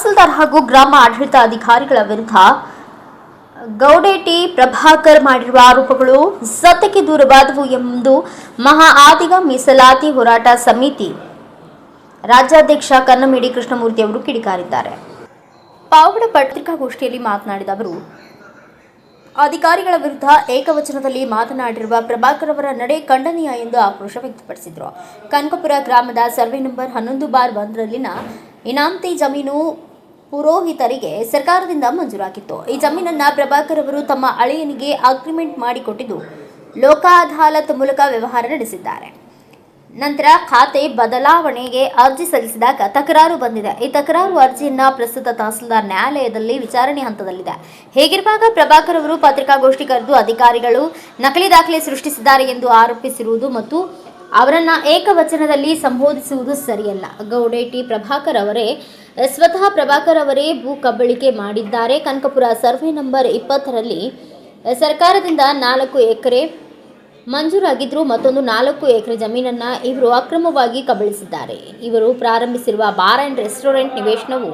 ತಹಸೀಲ್ದಾರ್ ಹಾಗೂ ಗ್ರಾಮ ಆಡಳಿತ ಅಧಿಕಾರಿಗಳ ವಿರುದ್ಧ ಗೌಡೇಟಿ ಪ್ರಭಾಕರ್ ಮಾಡಿರುವ ಆರೋಪಗಳು ಸತ್ಯಕ್ಕೆ ದೂರವಾದವು ಎಂದು ಮಹಾ ಆದಿಗ ಮೀಸಲಾತಿ ಹೋರಾಟ ಸಮಿತಿ ರಾಜ್ಯಾಧ್ಯಕ್ಷ ಕನ್ನಮೇಡಿ ಕೃಷ್ಣಮೂರ್ತಿ ಅವರು ಕಿಡಿಕಾರಿದ್ದಾರೆ. ಪಾವಗಡ ಪತ್ರಿಕಾಗೋಷ್ಠಿಯಲ್ಲಿ ಮಾತನಾಡಿದ ಅವರು, ಅಧಿಕಾರಿಗಳ ವಿರುದ್ಧ ಏಕವಚನದಲ್ಲಿ ಮಾತನಾಡಿರುವ ಪ್ರಭಾಕರ್ ಅವರ ನಡೆ ಖಂಡನೀಯ ಎಂದು ಆಕ್ರೋಶ ವ್ಯಕ್ತಪಡಿಸಿದರು. ಕನಕಪುರ ಗ್ರಾಮದ ಸರ್ವೆ ನಂಬರ್ 11/1ರಲ್ಲಿನ ಇನಾಮತಿ ಜಮೀನು ಪುರೋಹಿತರಿಗೆ ಸರ್ಕಾರದಿಂದ ಮಂಜೂರಾಗಿತ್ತು. ಈ ಜಮೀನನ್ನು ಪ್ರಭಾಕರ್ ಅವರು ತಮ್ಮ ಅಳಿಯನಿಗೆ ಅಗ್ರಿಮೆಂಟ್ ಮಾಡಿಕೊಟ್ಟಿದ್ದು ಲೋಕ ಅದಾಲತ್ ಮೂಲಕ ವ್ಯವಹಾರ ನಡೆಸಿದ್ದಾರೆ. ನಂತರ ಖಾತೆ ಬದಲಾವಣೆಗೆ ಅರ್ಜಿ ಸಲ್ಲಿಸಿದಾಗ ತಕರಾರು ಬಂದಿದೆ. ಈ ತಕರಾರು ಅರ್ಜಿಯನ್ನ ಪ್ರಸ್ತುತ ತಹಸೀಲ್ದಾರ್ ನ್ಯಾಯಾಲಯದಲ್ಲಿ ವಿಚಾರಣೆ ಹಂತದಲ್ಲಿದೆ. ಹೀಗಿರುವಾಗ ಪ್ರಭಾಕರ್ ಅವರು ಪತ್ರಿಕಾಗೋಷ್ಠಿ ಕರೆದು ಅಧಿಕಾರಿಗಳು ನಕಲಿ ದಾಖಲೆ ಸೃಷ್ಟಿಸಿದ್ದಾರೆ ಎಂದು ಆರೋಪಿಸಿರುವುದು ಮತ್ತು ಅವರನ್ನ ಏಕವಚನದಲ್ಲಿ ಸಂಬೋಧಿಸುವುದು ಸರಿಯಲ್ಲ. ಗೌಡೇಟಿ ಪ್ರಭಾಕರ್ ಅವರೇ ಸ್ವತಃ ಪ್ರಭಾಕರ್ ಅವರೇ ಭೂ ಕಬಳಿಕೆ ಮಾಡಿದ್ದಾರೆ. ಕನಕಪುರ ಸರ್ವೆ ನಂಬರ್ 20ರಲ್ಲಿ ಸರ್ಕಾರದಿಂದ 4 ಎಕರೆ ಮಂಜೂರಾಗಿದ್ದರೂ ಮತ್ತೊಂದು 4 ಎಕರೆ ಜಮೀನನ್ನು ಇವರು ಅಕ್ರಮವಾಗಿ ಕಬಳಿಸಿದ್ದಾರೆ. ಇವರು ಪ್ರಾರಂಭಿಸಿರುವ ಬಾರ್ ಆ್ಯಂಡ್ ರೆಸ್ಟೋರೆಂಟ್ ನಿವೇಶನವು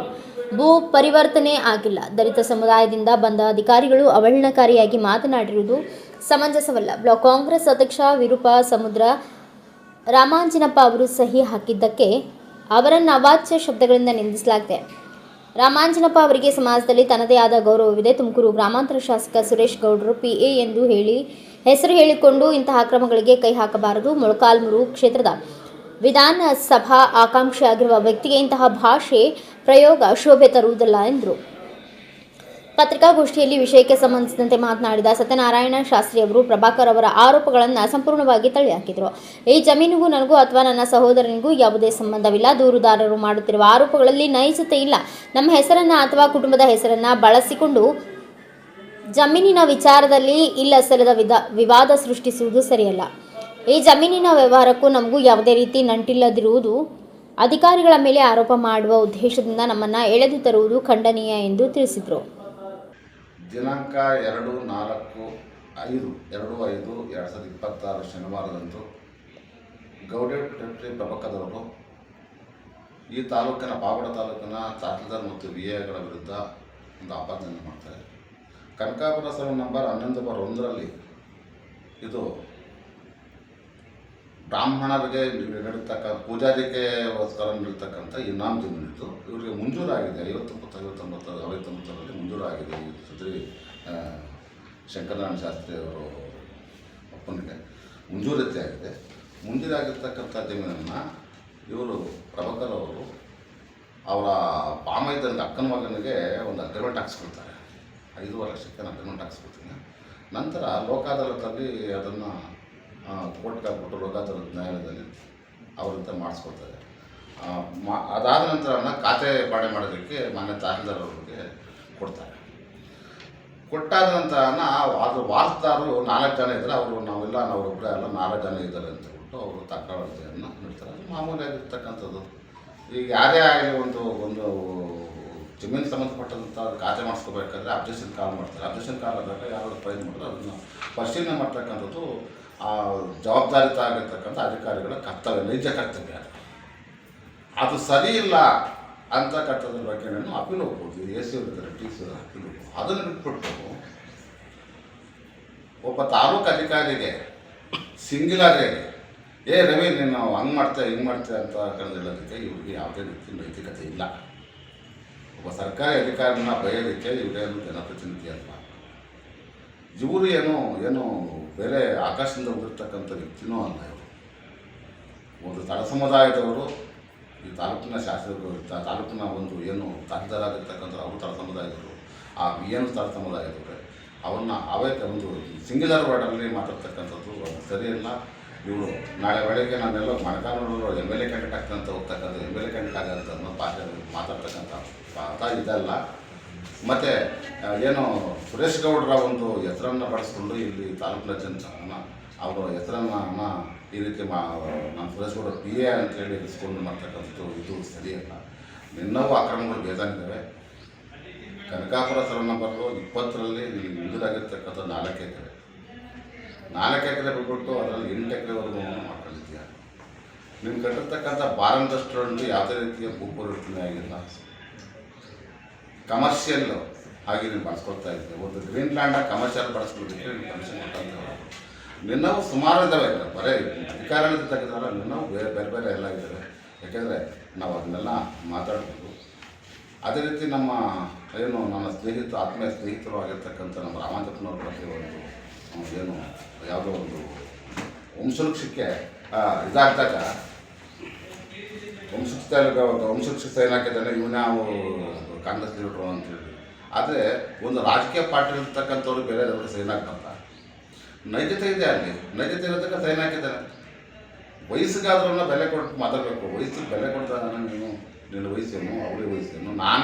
ಭೂ ಪರಿವರ್ತನೆ ಆಗಿಲ್ಲ. ದಲಿತ ಸಮುದಾಯದಿಂದ ಬಂದ ಅಧಿಕಾರಿಗಳು ಅವಹೇಳನಕಾರಿಯಾಗಿ ಮಾತನಾಡಿರುವುದು ಸಮಂಜಸವಲ್ಲ. ಬ್ಲಾಕ್ ಕಾಂಗ್ರೆಸ್ ಅಧ್ಯಕ್ಷ ವಿರೂಪ ಸಮುದ್ರ ರಾಮಾಂಜಿನಪ್ಪ ಅವರು ಸಹಿ ಹಾಕಿದ್ದಕ್ಕೆ ಅವರನ್ನು ಅವಾಚ್ಯ ಶಬ್ದಗಳಿಂದ ನಿಂದಿಸಲಾಗಿದೆ. ರಾಮಾಂಜಿನಪ್ಪ ಅವರಿಗೆ ಸಮಾಜದಲ್ಲಿ ತನ್ನದೇ ಆದ ಗೌರವವಿದೆ. ತುಮಕೂರು ಗ್ರಾಮಾಂತರ ಶಾಸಕ ಸುರೇಶ್ ಗೌಡರು PA ಎಂದು ಹೆಸರು ಹೇಳಿಕೊಂಡು ಇಂತಹ ಕ್ರಮಗಳಿಗೆ ಕೈ ಹಾಕಬಾರದು. ಮೊಳಕಾಲ್ಮೂರು ಕ್ಷೇತ್ರದ ವಿಧಾನಸಭಾ ಆಕಾಂಕ್ಷಿಯಾಗಿರುವ ವ್ಯಕ್ತಿಗೆ ಇಂತಹ ಭಾಷೆ ಪ್ರಯೋಗ ಶೋಭೆ ತರುವುದಿಲ್ಲ ಎಂದರು. ಪತ್ರಿಕಾಗೋಷ್ಠಿಯಲ್ಲಿ ವಿಷಯಕ್ಕೆ ಸಂಬಂಧಿಸಿದಂತೆ ಮಾತನಾಡಿದ ಸತ್ಯನಾರಾಯಣ ಶಾಸ್ತ್ರಿ ಅವರು ಪ್ರಭಾಕರ್ ಅವರ ಆರೋಪಗಳನ್ನು ಸಂಪೂರ್ಣವಾಗಿ ತಳ್ಳಿಹಾಕಿದರು. ಈ ಜಮೀನಿಗೂ ನನಗೂ ಅಥವಾ ನನ್ನ ಸಹೋದರನಿಗೂ ಯಾವುದೇ ಸಂಬಂಧವಿಲ್ಲ. ದೂರುದಾರರು ಮಾಡುತ್ತಿರುವ ಆರೋಪಗಳಲ್ಲಿ ನೈಜತೆ ಇಲ್ಲ. ನಮ್ಮ ಹೆಸರನ್ನ ಅಥವಾ ಕುಟುಂಬದ ಹೆಸರನ್ನ ಬಳಸಿಕೊಂಡು ಜಮೀನಿನ ವಿಚಾರದಲ್ಲಿ ಇಲ್ಲಸಲ್ಲದ ವಿವಾದ ಸೃಷ್ಟಿಸುವುದು ಸರಿಯಲ್ಲ. ಈ ಜಮೀನಿನ ವ್ಯವಹಾರಕ್ಕೂ ನಮಗೂ ಯಾವುದೇ ರೀತಿ ನಂಟಿಲ್ಲದಿರುವುದು, ಅಧಿಕಾರಿಗಳ ಮೇಲೆ ಆರೋಪ ಮಾಡುವ ಉದ್ದೇಶದಿಂದ ನಮ್ಮನ್ನು ಎಳೆದು ತರುವುದು ಖಂಡನೀಯ ಎಂದು ತಿಳಿಸಿದರು. ದಿನಾಂಕ 2/5/2026 ಶನಿವಾರದಂದು ಗೌಡೇಟಿ ಪ್ರಭಾಕರ್ ಅವರು ಈ ತಾಲೂಕಿನ ಪಾವಗಡ ತಾಲೂಕಿನ ತಹಸೀಲ್ದಾರ್ ಮತ್ತು VAಗಳ ವಿರುದ್ಧ ಒಂದು ಆಪಾದನೆ ಮಾಡ್ತಾರೆ. ಕನಕಾಪುರ ಸರ್ವೆ ನಂಬರ್ 11/1ರಲ್ಲಿ ಇದು ಬ್ರಾಹ್ಮಣರಿಗೆ ಪೂಜಾರಿಕೆಗೋಸ್ಕರ ನೀಡತಕ್ಕಂಥ ಇನಾಮ್ ಜಮೀನಿತ್ತು. ಇವರಿಗೆ ಮಂಜೂರಾಗಿದೆ 59-59ರಲ್ಲಿ ಮಂಜೂರಾಗಿದೆ. ಈ ಶ್ರೀ ಶಂಕರನಾರಾಯಣ ಶಾಸ್ತ್ರಿ ಅವರು ಒಪ್ಪಂದಕ್ಕೆ ಮಂಜೂರತೆ ಆಗಿದೆ. ಮಂಜೂರಾಗಿರ್ತಕ್ಕಂಥ ಜಮೀನನ್ನು ಇವರು ಪ್ರಭಾಕರ್ ಅವರು ಅವರ ಬಾಮೈದನಿಗೆ ಅಕ್ಕನ ಮಗನಿಗೆ ಒಂದು ಅಗ್ರಿಮೆಂಟ್ ಹಾಕ್ಸ್ಕೊಳ್ತಾರೆ. 5 ಲಕ್ಷಕ್ಕೆ ನಾನು ಅಗ್ರಿಮೆಂಟ್ ಹಾಕ್ಸ್ಕೊಳ್ತೀನಿ. ನಂತರ ಲೋಕ ಅದಾಲತಲ್ಲಿ ಅದನ್ನು ಕೋರ್ಟ್ಗೆ ಹಾಕ್ಬಿಟ್ಟು ಲೋಕ ಅದಾಲತ್ ನ್ಯಾಯಾಲಯದಲ್ಲಿ ಅವರಂತ ಮಾಡಿಸ್ಕೊಳ್ತಾರೆ. ಅದಾದ ನಂತರ ಖಾತೆ ಪಾಡೆ ಮಾಡೋದಕ್ಕೆ ಮಾನ್ಯ ತಹಸೀಲ್ದಾರ್ ಅವರಿಗೆ ಕೊಡ್ತಾರೆ. ಕೊಟ್ಟಾದ ನಂತರ ಅದು ವಾರಸ್ದಾರರು 4 ಜನ ಇದ್ದರೆ ಅವರು ನಾವೊಬ್ಬರೇ ಅಲ್ಲ 4 ಜನ ಇದ್ದಾರೆ ಅಂತ ಹೇಳ್ಬಿಟ್ಟು ಅವರು ತಕರಾರು ಅರ್ಜಿಯನ್ನು ನೀಡ್ತಾರೆ. ಅದು ಮಾಮೂಲಿಯಾಗಿರ್ತಕ್ಕಂಥದ್ದು. ಈಗ ಯಾರೇ ಆಗಲಿ ಒಂದು ಜಮೀನು ಸಂಬಂಧಪಟ್ಟಂಥ ಖಾತೆ ಮಾಡಿಸ್ಕೋಬೇಕಾದ್ರೆ ಅಬ್ಜೆಕ್ಷನ್ ಕಾಲ್ ಮಾಡ್ತಾರೆ. ಅಬ್ಜೆಕ್ಷನ್ ಕಾಲ್ ಆದಾಗ ಯಾರು ಪ್ರಯತ್ನ ಮಾಡಿದ್ರೆ ಅದನ್ನು ಪರಿಶೀಲನೆ ಮಾಡ್ತಕ್ಕಂಥದ್ದು ಜವಾಬ್ದಾರಿತ ಆಗಿರ್ತಕ್ಕಂಥ ಅಧಿಕಾರಿಗಳ ಕರ್ತವ್ಯ, ನೈಜ ಕರ್ತವ್ಯ. ಅದು ಸರಿ ಇಲ್ಲ ಅಂತಕ್ಕಂಥದ್ರ ಬಗ್ಗೆ ನಾನು ಅಪೀಲ್ ಹೋಗ್ಬೋದು. AC ಇರ್ತಾರೆ, TC ಅಪೀಲ್ ಹೋಗ್ಬೋದು. ಅದನ್ನು ಬಿಟ್ಬಿಟ್ಟು ಒಬ್ಬ ತಾಲೂಕು ಅಧಿಕಾರಿಗೆ ಸಿಂಗ್ಯುಲರ್ಗೆ ರವಿ ನೀನು ಹಂಗೆ ಮಾಡ್ತೆ ಹಿಂಗೆ ಮಾಡ್ತೆ ಅಂತ ಹೇಳೋದಕ್ಕೆ ಇವ್ರಿಗೆ ಯಾವುದೇ ರೀತಿ ನೈತಿಕತೆ ಇಲ್ಲ. ಒಬ್ಬ ಸರ್ಕಾರಿ ಅಧಿಕಾರಿನ ಬಯೋದಕ್ಕೆ ಇವರೇನು ಜನಪ್ರತಿನಿಧಿ ಅಲ್ಲ. ಇವರು ಏನು ಬೇರೆ ಆಕಾಶದಿಂದ ಹೋಗಿರ್ತಕ್ಕಂಥ ವ್ಯಕ್ತಿನೂ ಅಲ್ಲ. ಇವರು ಒಂದು ತಳ ಸಮುದಾಯದವರು. ಈ ತಾಲೂಕಿನ ಶಾಸಕರು, ತಾಲೂಕಿನ ಒಂದು ಏನು ತಹಸೀಲ್ದಾರಾಗಿರ್ತಕ್ಕಂಥ ಅವರು ತಳ ಸಮುದಾಯದವರು, ಆ ಏನು ತಳ ಸಮುದಾಯದವರು ಅವೇ ಒಂದು ಸಿಂಗ್ಯುಲರ್ ವರ್ಡಲ್ಲಿ ಮಾತಾಡ್ತಕ್ಕಂಥದ್ದು ಸರಿಯಿಲ್ಲ. ಇವರು ನಾಳೆ ಬೆಳಗ್ಗೆ ನಾನೆಲ್ಲ ಮೊಳಕಾಲ್ಮೂರು MLA ಕ್ಯಾಂಡಿಡೇಟ್ ಆಗ್ತಂತ ಹೋಗ್ತಕ್ಕಂಥ MLA ಕ್ಯಾಂಡಿಡೇಟ್ ಆಗಂತ ಅನ್ನೋ ಭಾಷೆ ಮಾತಾಡ್ತಕ್ಕಂಥ ಪಾಠ ಇದಲ್ಲ. ಮತ್ತು ಏನು ಸುರೇಶ್ ಗೌಡರ ಒಂದು ಹೆಸರನ್ನು ಬಳಸ್ಕೊಂಡು ಇಲ್ಲಿ ತಾಲೂಕಿನ ಜನರನ್ನ ಅವರ ಹೆಸರನ್ನು ಈ ರೀತಿ ನಾನು ಸುರೇಶ್ ಗೌಡ PA ಅಂತೇಳಿ ಇರಿಸ್ಕೊಂಡು ಮಾಡ್ತಕ್ಕಂಥದ್ದು ಇದು ಸರಿಯಲ್ಲ. ಇನ್ನೂ ಅಕ್ರಮಗಳು ಬೇಜಾನಿದ್ದಾವೆ. ಕನಕಾಪುರ ಸರ್ವೆ ನಂಬರ್ 20ರಲ್ಲಿ ಮಂಜೂರಾಗಿರ್ತಕ್ಕಂಥ 4 ಎಕರೆ 4 ಎಕರೆ ಬಿಟ್ಬಿಟ್ಟು ಅದರಲ್ಲಿ 8 ಎಕರೆವರೆಗೂ ಮಾಡ್ಕೊಂಡಿದ್ದೀಯ. ನೀವು ಕಟ್ಟಿರ್ತಕ್ಕಂಥ ಬಾರ್ ಆ್ಯಂಡ್ ರೆಸ್ಟೋರೆಂಟ್ ಯಾವುದೇ ರೀತಿಯ ಭೂ ಪರಿವರ್ತನೆ ಆಗಿಲ್ಲ. ಕಮರ್ಷಿಯಲ್ ಆಗಿ ನೀವು ಬಳಸ್ಕೊಳ್ತಾ ಇದ್ದೀವಿ. ಒಂದು ಗ್ರೀನ್ ಲ್ಯಾಂಡಾಗಿ ಕಮರ್ಷಿಯಲ್ ಬಳಸ್ಕೊಳ್ಬೇಕು ಕಮಿಷನ್ ಕೊಟ್ಟಂತ ನಿನ್ನವು ಸುಮಾರು ಇದ್ದಾವೆ. ಬರೀ ಅಧಿಕಾರದಿಂದ ತೆಗೆದ್ರೆ ನಿನ್ನವು ಬೇರೆ ಬೇರೆ ಬೇರೆ ಎಲ್ಲ ಇದ್ದಾವೆ. ಯಾಕೆಂದರೆ ನಾವು ಅದನ್ನೆಲ್ಲ ಮಾತಾಡಬೇಕು. ಅದೇ ರೀತಿ ನಮ್ಮ ಏನು ನನ್ನ ಆತ್ಮೀಯ ಸ್ನೇಹಿತರು ಆಗಿರ್ತಕ್ಕಂಥ ನಮ್ಮ ರಾಮಾಂಜಪ್ಪನವ್ರ ಬಗ್ಗೆ ಒಂದು ಏನು ಯಾವುದೋ ಒಂದು ವಂಶವೃಕ್ಷಕ್ಕೆ ಇದಾಗ್ದಾಗ ವಂಶವೃಕ್ಷ ಸೈನ್ ಹಾಕಿದ್ದಾನೆ ನಾವು ಕಾಂಗ್ರೆಸ್ ಲೀಡರು ಅಂತೇಳಿ. ಆದರೆ ಒಂದು ರಾಜಕೀಯ ಪಾರ್ಟಿ ಇರ್ತಕ್ಕಂಥವ್ರು ಬೇರೆದವ್ರಿಗೆ ಸೈನ್ ಹಾಕ್ಬಾರ್ದ. ನೈಜತೆ ಇದೆ, ಅಲ್ಲಿ ನೈಜತೆ ಇರೋದಕ್ಕೆ ಸೈನ್ ಹಾಕಿದ್ದಾನೆ. ವಯಸ್ಸಿಗಾದ್ರೂ ಬೆಲೆ ಕೊಟ್ಟು ಮಾತಾಡಬೇಕು. ವಯಸ್ಸಿಗೆ ಬೆಲೆ ಕೊಡ್ದಾಗ ನೀನು ನಿನ್ನ ವಯಸ್ಸೇನು ಅವ್ರಿಗೆ ವಯಸ್ಸೇನು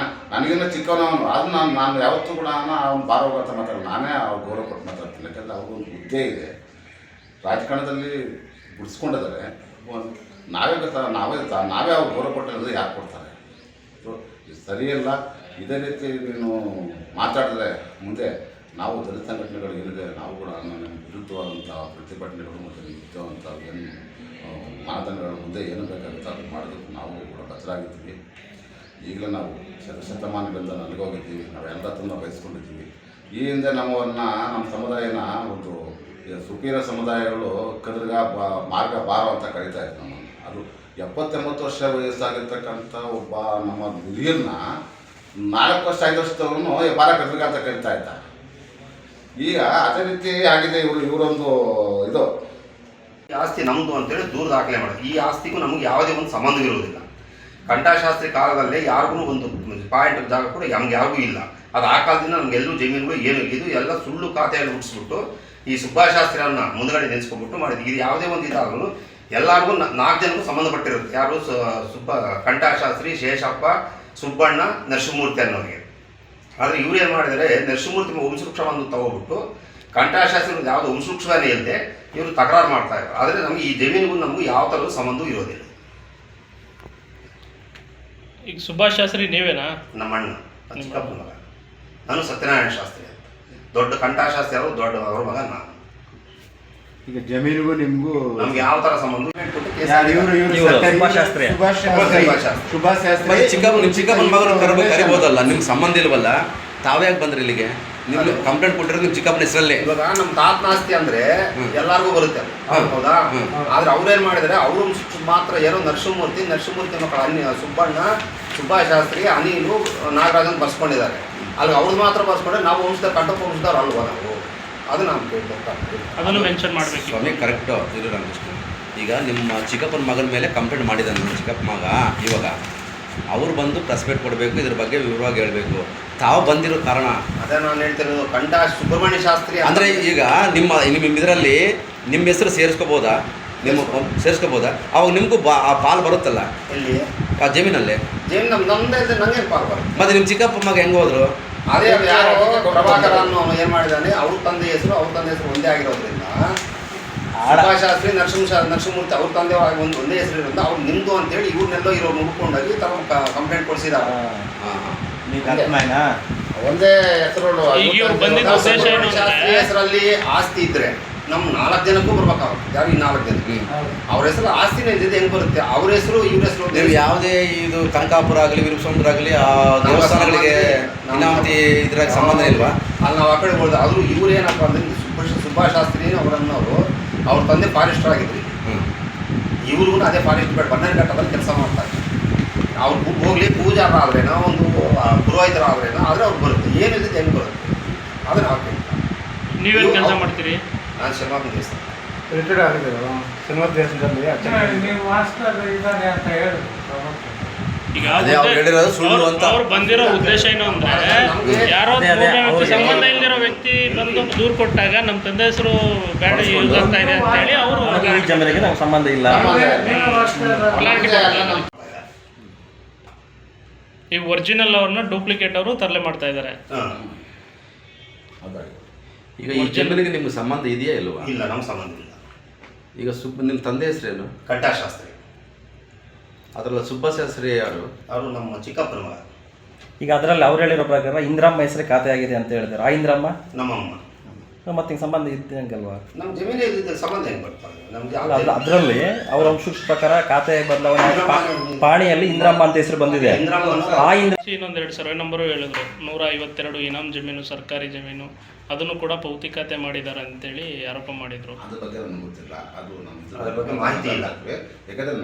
ನನಗಿನ್ನ ಚಿಕ್ಕವನವನು ಅದು ನಾನು ಯಾವತ್ತೂ ಕೂಡ ಅವ್ನು ಬಾರೋಗ ಅಂತ ಮಾತಾಡೋದು. ನಾನೇ ಅವ್ರು ಗೌರವ ಕೊಟ್ಟು ಮಾತಾಡ್ತೀನಿ. ಯಾಕಂದರೆ ಅವ್ರಿಗೊಂದು ಹುದ್ದೆ ಇದೆ, ರಾಜಕಾರಣದಲ್ಲಿ ಬಿಡಿಸ್ಕೊಂಡಿದ್ದಾರೆ. ನಾವೇ ಅವ್ರು ಗೌರವ ಕೊಟ್ಟಿರೋದು ಯಾರು ಕೊಡ್ತಾರೆ? ಸೊ ಇದು ಸರಿಯಲ್ಲ. ಇದೇ ರೀತಿ ನೀನು ಮಾತಾಡಿದ್ರೆ ಮುಂದೆ ನಾವು ದಲಿತ ಸಂಘಟನೆಗಳು ಏನಿದೆ ನಾವು ಕೂಡ ನಮ್ಮ ವಿರುದ್ಧವಾದಂಥ ಪ್ರತಿಭಟನೆಗಳು ಮತ್ತು ವಿರುದ್ಧವಂಥ ಏನು ಮಾನದಂಡಗಳ ಮುಂದೆ ಏನು ಬೇಕಾಗುತ್ತೆ ಅದು ಮಾಡೋದಕ್ಕೆ ನಾವು ಕೂಡ ಬದ್ಧರಾಗಿದ್ದೀವಿ. ಈಗಲೇ ನಾವು ಶತಮಾನಗಳಿಂದ ನಲಗೋಗಿದ್ದೀವಿ. ನಾವೆಲ್ಲದನ್ನು ಬಯಸ್ಕೊಂಡಿದ್ದೀವಿ. ಈ ಹಿಂದೆ ನಮ್ಮ ಸಮುದಾಯನ ಒಂದು ಸುಪೀರಿಯರ್ ಸಮುದಾಯಗಳು ಕದ್ರಗ ಮಾರ್ಗ ಬಾರೋ ಅಂತ ಕರೀತಾ ಇತ್ತು ನಮ್ಮನ್ನು. ಅದು 70-80 ವರ್ಷ ವಯಸ್ಸಾಗಿರ್ತಕ್ಕಂಥ ಒಬ್ಬ ನಮ್ಮ ಹಿರಿಯರನ್ನ 4 ವರ್ಷ 5 ವರ್ಷದವನು ಬಾರ ಕದ್ರಗ ಅಂತ ಕರೀತಾ ಇದ್ದ. ಈಗ ಅದೇ ರೀತಿ ಆಗಿದೆ. ಇವರೊಂದು ಇದು ಆಸ್ತಿ ನಮ್ಮದು ಅಂತೇಳಿ ದೂರ ದಾಖಲೆ ಮಾಡೋದು. ಈ ಆಸ್ತಿಗೂ ನಮಗೆ ಯಾವುದೇ ಒಂದು ಸಂಬಂಧವಿರುವುದಿಲ್ಲ. ಕಂಠಶಾಸ್ತ್ರಿ ಕಾಲದಲ್ಲೇ ಯಾರಿಗೂ ಒಂದು ಪಾಯಿಂಟ್ ಜಾಗ ಕೂಡ ನಮ್ಗೆ ಯಾರಿಗೂ ಇಲ್ಲ. ಅದು ಆ ಕಾಲದಿಂದ ನಮಗೆಲ್ಲೂ ಜಮೀನುಗಳು ಏನು ಇದು ಎಲ್ಲ ಸುಳ್ಳು ಖಾತೆಯಲ್ಲಿ ಹುಟ್ಟಿಸ್ಬಿಟ್ಟು ಈ ಸುಬ್ಬಾಶಾಸ್ತ್ರಿಯನ್ನ ಮುಂದಗಡೆ ನೆನೆಸ್ಕೊಬಿಟ್ಟು ಮಾಡಿದ್ವಿ. ಇದು ಯಾವುದೇ ಒಂದು ಇದಾಗಲು ಎಲ್ಲರಿಗೂ 4 ಜನಕ್ಕೂ ಸಂಬಂಧಪಟ್ಟಿರುತ್ತೆ. ಯಾರು ಕಂಠಶಾಸ್ತ್ರಿ, ಶೇಷಪ್ಪ, ಸುಬ್ಬಣ್ಣ, ನರಸಿಂಹಮೂರ್ತಿ ಅನ್ನೋರಿಗೆ. ಆದರೆ ಇವ್ರು ಏನು ಮಾಡಿದರೆ ನರಸಿಂಹಮೂರ್ತಿ ವಂಶವೃಕ್ಷವನ್ನು ತಗೋಬಿಟ್ಟು ಕಂಠಶಾಸ್ತ್ರಿ ಯಾವುದೋ ವಂಶವೃಕ್ಷವೇ ಇಲ್ಲದೆ ಇವರು ತಕರಾರು ಮಾಡ್ತಾ ಇದ್ದಾರೆ. ಆದರೆ ನಮಗೆ ಈ ಜಮೀನಿಗೂ ನಮಗೂ ಯಾವ ಥರದ ಸಂಬಂಧ ಇರೋದಿಲ್ಲ. ಈಗ ಸುಭಾಷ್ ಶಾಸ್ತ್ರಿ ನೀವೇನಾ? ನಮ್ಮ ಅಣ್ಣ ಚಿಕ್ಕಪ್ಪ ಮಗ. ನಾನು ಸತ್ಯನಾರಾಯಣ ಶಾಸ್ತ್ರಿ ಅಂತ. ದೊಡ್ಡ ಕಂಠಶಾಸ್ತ್ರಿ ಅವರು ದೊಡ್ಡ ಅವ್ರ ಮಗ ನಾನು. ಈಗ ಜಮೀನಿಗೂ ನಿಮಗೂ ನಮ್ಗೆ ಯಾವ ಥರ ಸಂಬಂಧ? ಚಿಕ್ಕಪ್ಪನ ಮಗನ ಕರಿಬೋದಲ್ಲ, ನಿಮ್ಗೆ ಸಂಬಂಧ ಇಲ್ವಲ್ಲ, ತಾವ್ಯಾಕೆ ಬಂದ್ರಿ ಇಲ್ಲಿಗೆ? ನಿಮ್ಗೆ ಕಂಪ್ಲೇಂಟ್ ಕೊಟ್ಟಿರೋದು ನಿಮ್ಮ ಚಿಕ್ಕಪ್ಪನ ಹೆಸರಲ್ಲಿ. ಇವಾಗ ನಮ್ಮ ತಾತನ ಆಸ್ತಿ ಅಂದ್ರೆ ಎಲ್ಲರಿಗೂ ಬರುತ್ತೆ, ಹೌದಾ? ಆದ್ರೆ ಅವ್ರೇನ್ ಮಾಡಿದ್ರೆ ಅವರು ಮಾತ್ರ ಏನೋ ನರಸಿಂಹಮೂರ್ತಿ ಮಕ್ಕಳ ಸುಬ್ಬಣ್ಣ, ಸುಬ್ಬಾಶಾಸ್ತ್ರಿ, ಅನಿಲು, ನಾಗರಾಜನ್ ಬರ್ಸ್ಕೊಂಡಿದ್ದಾರೆ. ಅಲ್ಲಿ ಅವ್ರದ್ದು ಮಾತ್ರ ಬರ್ಸ್ಕೊಂಡ್ರೆ ನಾವು ವಂಶದ ಕಟ್ಟಪ್ಪ ವಂಶದವ್ರು ಅಲ್ವಾ ನಾವು? ಅದು ನಾವು ಅದನ್ನು ಮೆನ್ಷನ್ ಮಾಡಬೇಕು. ಸ್ವಾಮಿ ಕರೆಕ್ಟು ಇದು ರಾಮಕೃಷ್ಣ. ಈಗ ನಿಮ್ಮ ಚಿಕ್ಕಪ್ಪನ ಮಗನ ಮೇಲೆ ಕಂಪ್ಲೇಂಟ್ ಮಾಡಿದ್ದಾನೆ ನಿಮ್ಮ ಚಿಕ್ಕಪ್ಪ ಮಗ. ಇವಾಗ ಅವ್ರು ಬಂದು ಪ್ರೆಸ್ ಮೀಟ್ ಕೊಡಬೇಕು, ಇದ್ರ ಬಗ್ಗೆ ವಿವರವಾಗಿ ಹೇಳಬೇಕು. ತಾವು ಬಂದಿರೋ ಕಾರಣ ಅದೇ ನಾನು ಹೇಳ್ತಿರೋದು. ಸುಬ್ರಹ್ಮಣ್ಯ ಶಾಸ್ತ್ರಿ ಅಂದರೆ ಈಗ ನಿಮ್ಮ ಇದರಲ್ಲಿ ನಿಮ್ಮ ಹೆಸರು ಸೇರಿಸ್ಕೋಬೋದಾ? ಸೇರಿಸ್ಕೋಬೋದಾ? ಅವಾಗ ನಿಮಗೂ ಆ ಪಾಲು ಬರುತ್ತಲ್ಲ ಎಲ್ಲಿ? ಆ ಜಮೀನಲ್ಲಿ. ನಮ್ದೇ ನಂಗೇನು ಪಾಲು ಬರುತ್ತೆ? ಮತ್ತೆ ನಿಮ್ಮ ಚಿಕ್ಕಪ್ಪ ಮಗ ಹೆಂಗೆ ಹೋದ್ರು? ಅದೇ ಯಾರೋ ಪ್ರಭಾಕರ ಅನ್ನೋ ಏನು ಮಾಡಿದ್ದಾನೆ, ಅವ್ರ ತಂದೆ ಹೆಸರು ಒಂದೇ ಆಗಿರೋದ್ರಿಂದ ಸುಬ್ಬಾಶಾಸ್ತ್ರಿ, ನರಸಿಂಹಮೂರ್ತಿ ಅವ್ರ ತಂದೆ ಒಂದೇ ಹೆಸರು ಇರೋದ್ರಿಂದ ಅವ್ರು ನಿಮ್ದು ಅಂತೇಳಿ ಇವ್ರನ್ನೆಲ್ಲೋ ಇರೋ ಹುಡ್ಕೊಂಡಾಗಿ ತಾವು ಕಂಪ್ಲೇಂಟ್ ಕೊಡಿಸಿದ್ದಾರೆ. ಒಂದೇ ಹೆಸರು ಶಾಸ್ತ್ರಿ ಹೆಸರಲ್ಲಿ ಆಸ್ತಿ ಇದ್ರೆ ನಮ್ಮ 4 ಜನಕ್ಕೂ ಬರ್ಬೇಕಾಗುತ್ತೆ. ಯಾರು ಈ 4 ಜನಕ್ಕೆ ಅವ್ರ ಹೆಸರು ಆಸ್ತಿನೇ ಇದ್ದಿದ್ದು ಹೆಂಗೆ ಬರುತ್ತೆ? ಅವ್ರ ಹೆಸರು ಇವ್ರ ಹೆಸರು. ನೀವು ಯಾವುದೇ ಇದು ಕನಕಾಪುರ ಆಗಲಿ, ವಿರುಪಸಮುದ್ರ ಆಗಲಿ, ಆ ದೇವಸ್ಥಾನಗಳಿಗೆ ಇನಾಮತಿ ಇದ್ರಾಗ ಸಂಬಂಧ ಇಲ್ವಾ? ಅಲ್ಲಿ ನಾವು ಆ ಕಡೆ ಹೋದ ಆದರೂ ಇವ್ರು ಏನಪ್ಪ ಅಂದ್ರೆ ಸುಬ್ಬಾಶಾಸ್ತ್ರಿ ಅವರನ್ನವರು ಅವ್ರ ತಂದೆ ಫಾರೆಸ್ಟರ್ ಆಗಿದ್ರಿ. ಇವ್ರಿಗೂ ಅದೇ ಫಾರೆಸ್ಟ್ ಬೇಡ ಬನ್ನರಘಟ್ಟದಲ್ಲಿ ಕೆಲಸ ಮಾಡ್ತಾರೆ. ಅವ್ರು ಹೋಗ್ಲಿ ಪೂಜಾರರಾದ್ರೇನೋ ಒಂದು ಪುರೋಹಿತರಾದ್ರೇನೋ ಆದರೆ ಅವ್ರು ಬರುತ್ತೆ. ಏನಿದೆ ಹೆಂಗೆ ಬರುತ್ತೆ ಆದರೆ ಹಾಕ್ಬೇಕು. ನೀವೇನು ಕೆಲಸ ಮಾಡ್ತೀರಿ? ನಾನು ಶನಿವಾರ ದೇವಸ್ಥಾನ ರಿಟೈರ್ಡ್ ಆಗಿದ್ದೀರ ಶನಿವಾರ ದೇವಸ್ಥಾನದಲ್ಲಿ ಈಗ ಹೇಳಿರೋದು ಸುಳ್ಳು ಅಂತ. ಅವ್ರು ಬಂದಿರೋ ಉದ್ದೇಶ ಏನು ಅಂದ್ರೆ, ಯಾರೋ ಸಂಬಂಧ ಇಲ್ದಿರೋ ವ್ಯಕ್ತಿ ಬಂದು ದೂರು ಕೊಟ್ಟಾಗ ನಮ್ಮ ತಂದೆ ಹೆಸರು ಬೇಡ ಯೂಸ್ ಆಗ್ತಾ ಇದೆ ಅಂತ ಹೇಳಿ ಅವರು ಜಮೀನಿಗೆ ನಮ್ಗೆ ಸಂಬಂಧ ಇಲ್ಲ. ಈ ಒರಿಜಿನಲ್ ಅವ್ರನ್ನ ಡೂಪ್ಲಿಕೇಟ್ ಅವರು ತರಲೆ ಮಾಡ್ತಾ ಇದ್ದಾರೆ. ಈಗ ಈ ಜಮೀನಿಗೆ ನಿಮ್ಗೆ ಸಂಬಂಧ ಇದೆಯಾ ಇಲ್ವಾ? ಇಲ್ಲ, ನಮ್ಮ ಸಂಬಂಧ ಇಲ್ಲ. ಈಗ ನಿಮ್ಮ ತಂದೆ ಹೆಸರೇನು? ಕಂಠಶಾಸ್ತ್ರಿ. ಅದರಲ್ಲ ಸುಬ್ಬಶಾಸ್ತ್ರಿ ಯಾರು? ಅವರು ನಮ್ಮ ಚಿಕ್ಕಪ್ಪನ ಮಗ. ಈಗ ಅದರಲ್ಲಿ ಅವ್ರು ಹೇಳಿರೋ ಪ್ರಕಾರ ಇಂದ್ರಮ್ಮ ಹೆಸರು ಖಾತೆ ಆಗಿದೆ ಅಂತ ಹೇಳಿದ್ರು. ಆ ಇಂದ್ರಮ್ಮ ನಮ್ಮಮ್ಮ. ಮತ್ತೆ ಹಿಂಗೆ ಸಂಬಂಧ ಇದ್ದಂಗಲ್ವಾ? ನಮ್ಮ ಜಮೀನೇ ಇದ್ದಿದ್ದ ಸಂಬಂಧ ಹೆಂಗೆ ಬರ್ತದೆ ನಮ್ಗೆ ಅಲ್ಲ, ಅದರಲ್ಲಿ ಅವ್ರ ಅಂಶದ ಪ್ರಕಾರ ಖಾತೆ ಬದಲಾವಣೆ ಪಾಣಿಯಲ್ಲಿ ಇಂದ್ರಮ್ಮ ಅಂತ ಹೆಸರು ಬಂದಿದೆ. ಆ ಇನ್ನೊಂದೆರಡು ಸರ್ವೆ ನಂಬರು ಹೇಳಿದ್ರು 152 ಇನಾಮ್ ಜಮೀನು ಸರ್ಕಾರಿ ಜಮೀನು ಅದನ್ನು ಕೂಡ ಭೌತಿಕತೆ ಮಾಡಿದ್ದಾರೆ ಅಂತೇಳಿ ಆರೋಪ ಮಾಡಿದ್ರು. ಅದ್ರ ಬಗ್ಗೆ ನನಗೆ ಗೊತ್ತಿಲ್ಲ, ಅದು ನಮ್ಮ ಅದ್ರ ಬಗ್ಗೆ ಮಾಹಿತಿ ಇಲ್ಲ. ಯಾಕಂದ್ರೆ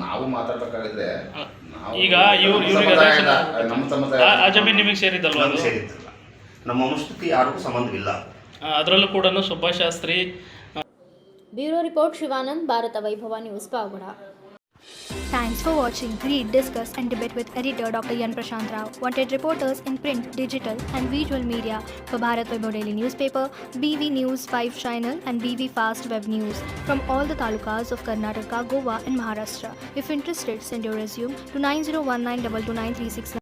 ನಾವು ಮಾತಾಡ್ಬೇಕಾಗಿದ್ರೆ ನಾವು ಈಗ ಇವ್ರಿಗೆ ನಮ್ಮ ಸಮುದಾಯ ಆ ಜಮೀನು ನಿಮಗೆ ಸೇರಿದ್ದಲ್ವಾ? ಅದು ಸೇರಿದ್ದಲ್ಲ, ನಮ್ಮ ವಂಶಕ್ಕೆ ಯಾರಿಗೂ ಸಂಬಂಧವಿಲ್ಲ. ಅದರಲ್ಲೂ ಕೂಡ ಸುಭಾಷ್ ಶಾಸ್ತ್ರಿ. ಬ್ಯೂರೋ ರಿಪೋರ್ಟ್ ಶಿವಾನಂದ್, ಭಾರತ ವೈಭವ news, Pavagada. Thanks for watching. Read, discuss and debate with editor Dr. Yan Prashant Rao. Wanted reporters in print, digital and visual media for Bharat Vaibhav Daily Newspaper, BV News 5 Channel and BV Fast Web News from all the talukas of Karnataka, Goa and Maharashtra. If interested, send your resume to 9019229369.